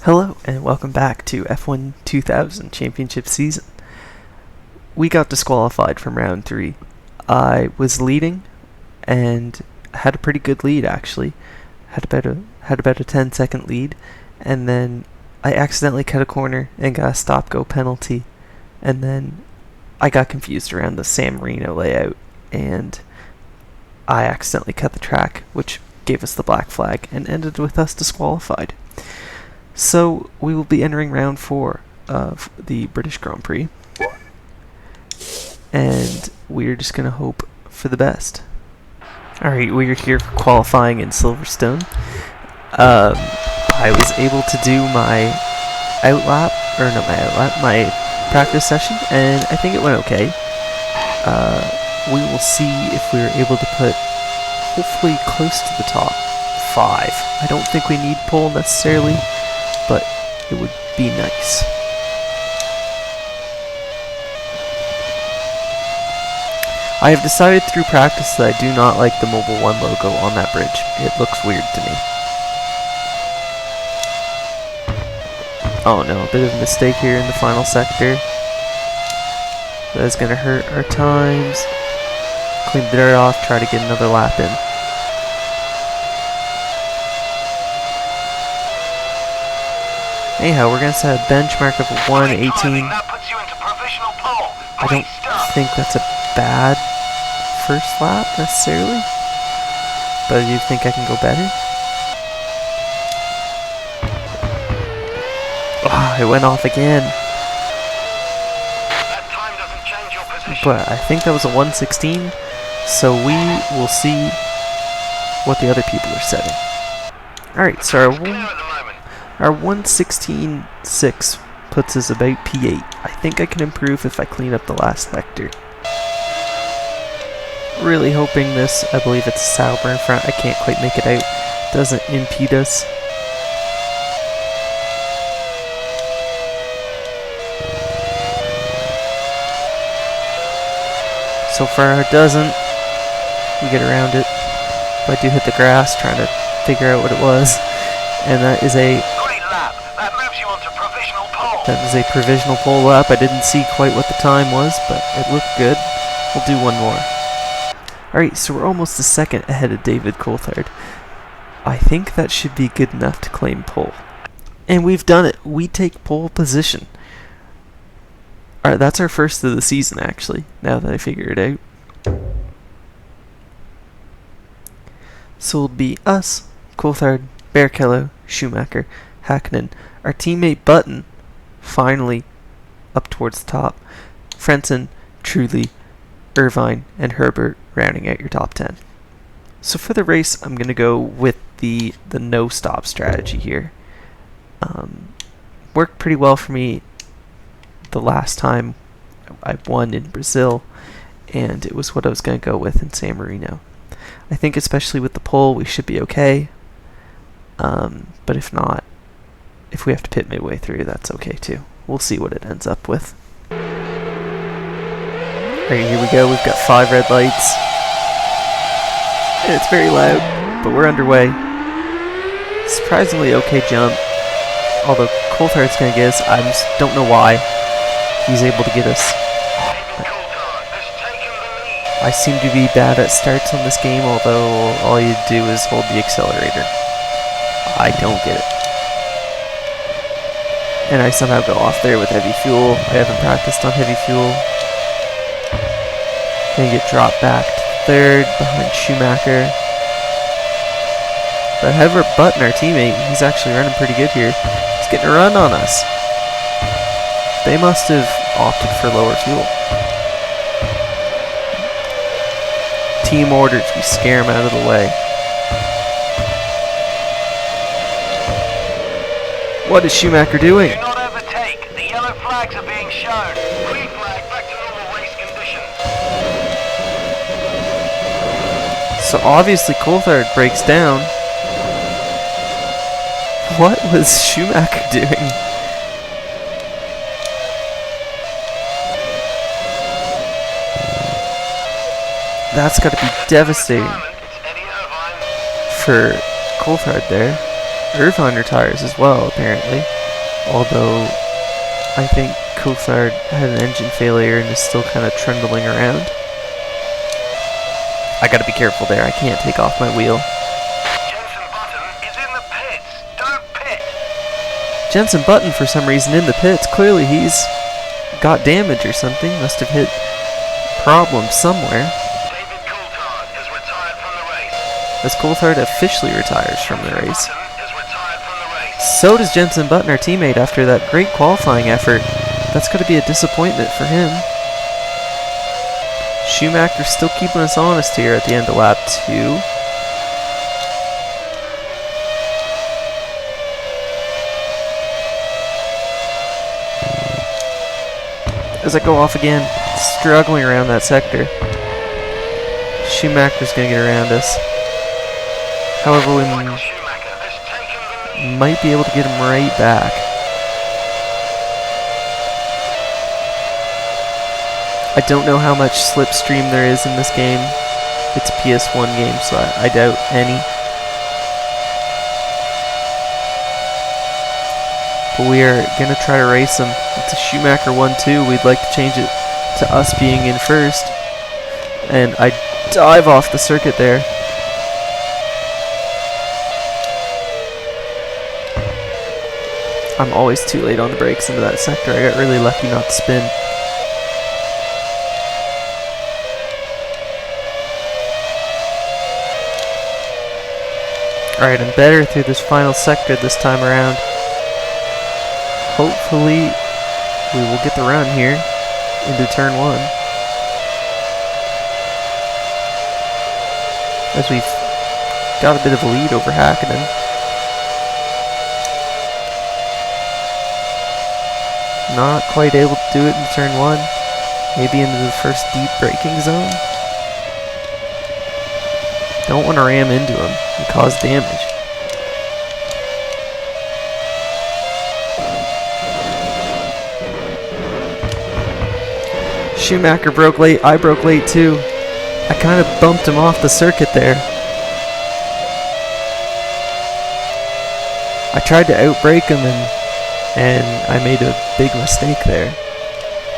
Hello and welcome back to F1 2000 Championship Season. We got disqualified from round 3. I was leading and had a pretty good lead actually. Had about a 10-second lead, and then I accidentally cut a corner and got a stop-go penalty, and then I got confused around the San Marino layout and I accidentally cut the track, which gave us the black flag and ended with us disqualified. So we will be entering round 4 of the British Grand Prix, and we're just going to hope for the best. Alright, we're here for qualifying in Silverstone. I was able to do my my practice session, and I think it went okay. We will see if we're able to put hopefully close to the top 5. I don't think we need pole necessarily, but it would be nice. I have decided through practice that I do not like the Mobile 1 logo on that bridge. It looks weird to me. Oh no, a bit of a mistake here in the final sector. That is going to hurt our times. Clean the dirt off, try to get another lap in. Anyhow, we're going to set a benchmark of 1:18. I don't think that's a bad first lap necessarily, but I do think I can go better. Oh, it went off again. But I think that was a 1:16, so we will see what the other people are setting. Alright, so our 1:16.6 puts us about P8. I think I can improve if I clean up the last sector. Really hoping this, I believe it's Sauber in front, I can't quite make it out, doesn't impede us. So far it doesn't. We get around it. But I do hit the grass trying to figure out what it was. And that is a provisional pole lap. I didn't see quite what the time was, but it looked good. We'll do one more. Alright, so we're almost a second ahead of David Coulthard. I think that should be good enough to claim pole. And we've done it. We take pole position. Alright, that's our first of the season actually, now that I figure it out. So it'll be us, Coulthard, Barrichello, Schumacher, Hakkinen, our teammate Button, finally up towards the top, Frentzen, Trulli, Irvine, and Herbert rounding out your top 10. So for the race, I'm going to go with the no-stop strategy here. Worked pretty well for me the last time I won in Brazil, and it was what I was going to go with in San Marino. I think especially with the pole we should be okay, but if not, if we have to pit midway through, that's okay too. We'll see what it ends up with. Alright, here we go, we've got 5 red lights, and it's very loud, but we're underway. Surprisingly okay jump, although Coulthard's going to get us. I just don't know why he's able to get us. I seem to be bad at starts on this game, although all you do is hold the accelerator. I don't get it. And I somehow go off there with heavy fuel. I haven't practiced on heavy fuel. Then get dropped back to third behind Schumacher. But however, Button, our teammate, he's actually running pretty good here. He's getting a run on us. They must have opted for lower fuel. Team orders, we scare him out of the way. What is Schumacher doing? Do not overtake. The yellow flags are being shown. Green flag back to normal race conditions. So obviously Coulthard breaks down. What was Schumacher doing? That's got to be devastating for Coulthard there. Irvine retires as well, apparently. Although, I think Coulthard had an engine failure and is still kind of trundling around. I gotta be careful there, I can't take off my wheel. Jensen Button is in the pits. Don't pit. Jensen Button, for some reason, in the pits. Clearly he's got damage or something. Must have hit problems somewhere. David Coulthard is retired from the race. As Coulthard officially retires from the race. Button is retired from the race. So does Jensen Button, our teammate, after that great qualifying effort. That's going to be a disappointment for him. Schumacher's still keeping us honest here at the end of lap 2. As I go off again, struggling around that sector. Schumacher's going to get around us. However, we Michael Schumacher has taken the lead. might be able to get him right back. I don't know how much slipstream there is in this game. It's a PS1 game, so I doubt any. But we are going to try to race him. It's a Schumacher 1-2. We'd like to change it to us being in first. And I dive off the circuit there. I'm always too late on the brakes into that sector. I got really lucky not to spin. Alright, I'm better through this final sector this time around. Hopefully, we will get the run here into turn 1. As we've got a bit of a lead over Hakkinen. Not quite able to do it in turn 1. Maybe into the first deep braking zone. Don't want to ram into him and cause damage. Schumacher broke late. I broke late too. I kind of bumped him off the circuit there. I tried to outbrake him and I made a big mistake there.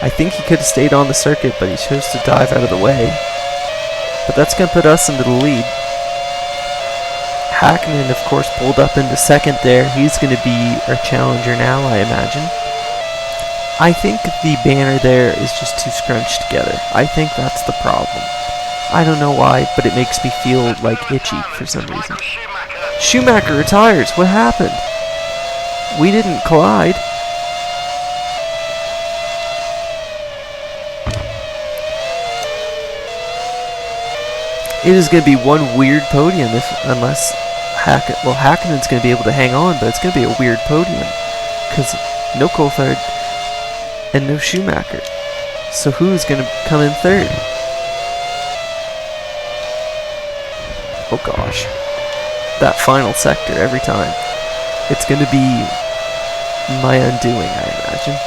I think he could have stayed on the circuit, but he chose to dive out of the way. But that's going to put us into the lead. Hakkinen, of course, pulled up into second there. He's going to be our challenger now, I imagine. I think the banner there is just too scrunched together. I think that's the problem. I don't know why, but it makes me feel like itchy for some reason. Schumacher retires. What happened? We didn't collide. It is going to be one weird podium unless Hakkinen's going to be able to hang on, but it's going to be a weird podium because no Coulthard and no Schumacher. So who's going to come in third? Oh gosh. That final sector every time. It's going to be my undoing, I imagine.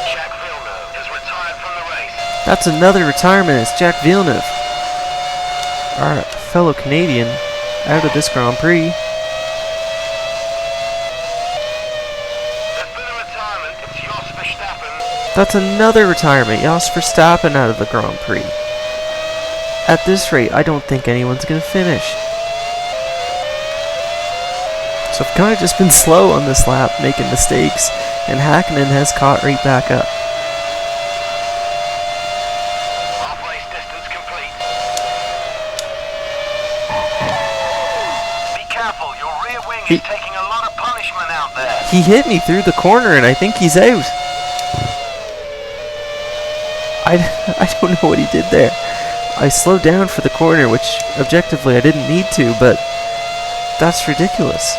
Jack Villeneuve is retired from the race. That's another retirement. It's Jack Villeneuve, our fellow Canadian, out of this Grand Prix. There's been a retirement. It's Jos Verstappen. That's another retirement. Jos Verstappen out of the Grand Prix. At this rate, I don't think anyone's going to finish. So I've kind of just been slow on this lap, making mistakes, and Hakkinen has caught right back up. Half-race distance complete. Be careful, your rear wing is taking a lot of punishment out there. He hit me through the corner, and I think he's out. I don't know what he did there. I slowed down for the corner, which objectively I didn't need to, but that's ridiculous.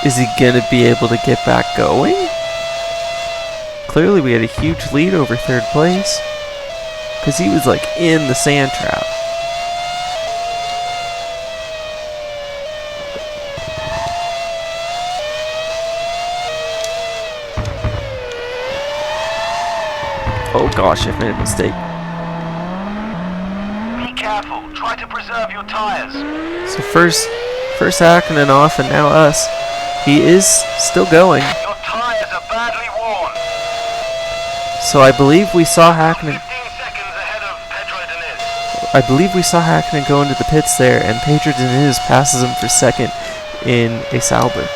Is he going to be able to get back going? Clearly we had a huge lead over third place, because he was like in the sand trap. Oh gosh, I've made a mistake. Be careful, try to preserve your tyres. So first Hakkinen off, and now us. He is still going. Your tyres are badly worn. So I believe we saw Hakkinen. 15 seconds ahead of Pedro Diniz. I believe we saw Hakkinen go into the pits there, and Pedro Diniz passes him for second in a Sauber.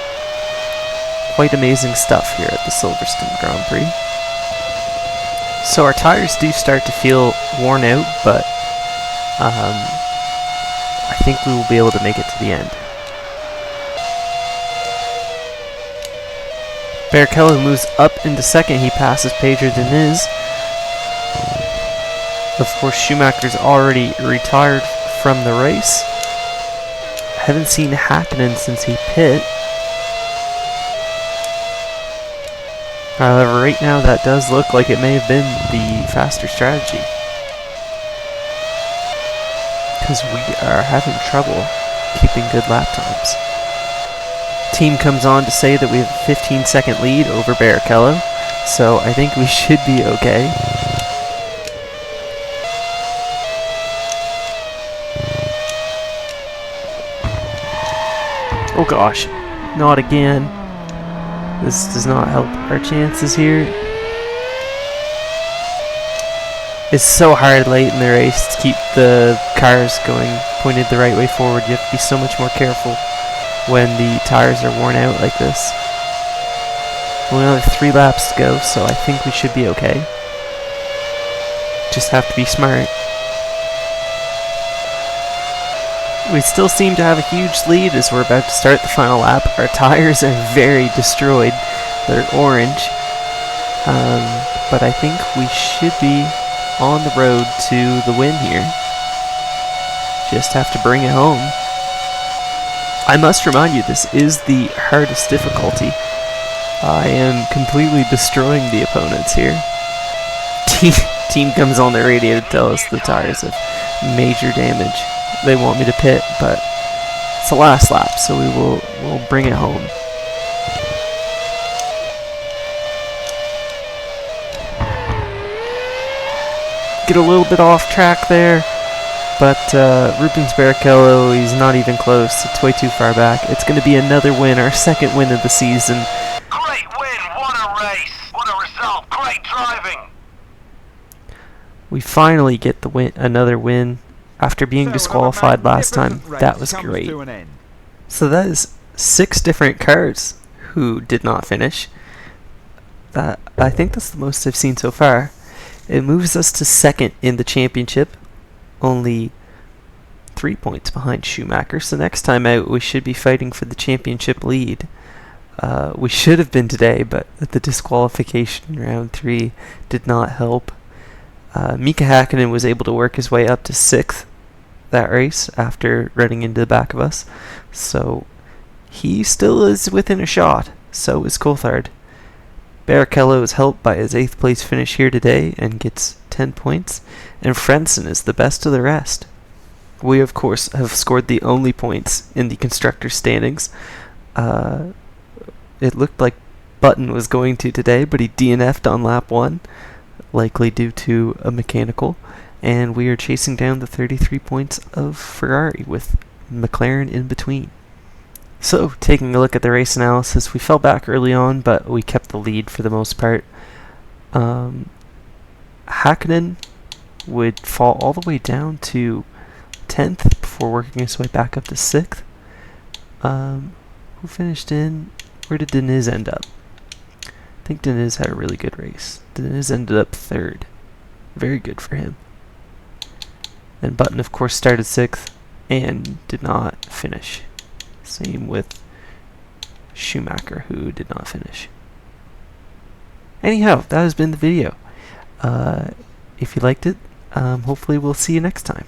Quite amazing stuff here at the Silverstone Grand Prix. So our tires do start to feel worn out, but I think we will be able to make it to the end. Barrichello moves up into second. He passes Pedro Diniz. Of course, Schumacher's already retired from the race. Haven't seen Hakkinen since he pit. However, right now that does look like it may have been the faster strategy, because we are having trouble keeping good lap times. Team comes on to say that we have a 15-second lead over Barrichello, so I think we should be okay. Oh gosh, not again. This does not help our chances here. It's so hard late in the race to keep the cars going pointed the right way forward. You have to be so much more careful when the tires are worn out like this. We only have 3 laps to go, so I think we should be okay. Just have to be smart. We still seem to have a huge lead as we're about to start the final lap. Our tires are very destroyed. They're orange. But I think we should be on the road to the win here. Just have to bring it home. I must remind you, this is the hardest difficulty. I am completely destroying the opponents here. Team comes on the radio to tell us the tires have major damage. They want me to pit, but it's the last lap, so we'll bring it home. Get a little bit off track there, but Rubens Barrichello, he's not even close. It's way too far back. It's going to be another win, our second win of the season. Great win, what a race, what a result, great driving. We finally get the win, another win. After being disqualified last time. That was great. So that is 6 different cars who did not finish. I think that's the most I've seen so far. It moves us to second in the championship, only 3 points behind Schumacher. So next time out we should be fighting for the championship lead. We should have been today, but the disqualification in round 3 did not help. Mika Hakkinen was able to work his way up to 6th that race after running into the back of us. So he still is within a shot. So is Coulthard. Barrichello is helped by his 8th place finish here today and gets 10 points. And Frentzen is the best of the rest. We, of course, have scored the only points in the constructors' standings. It looked like Button was going to today, but he DNF'd on lap 1. Likely due to a mechanical, and we are chasing down the 33 points of Ferrari with McLaren in between. So, taking a look at the race analysis, we fell back early on, but we kept the lead for the most part. Hakkinen would fall all the way down to 10th before working his way back up to 6th. Who finished in? Where did Diniz end up? I think Diniz had a really good race. Diniz ended up 3rd. Very good for him. And Button, of course, started 6th and did not finish. Same with Schumacher, who did not finish. Anyhow, that has been the video. If you liked it, hopefully we'll see you next time.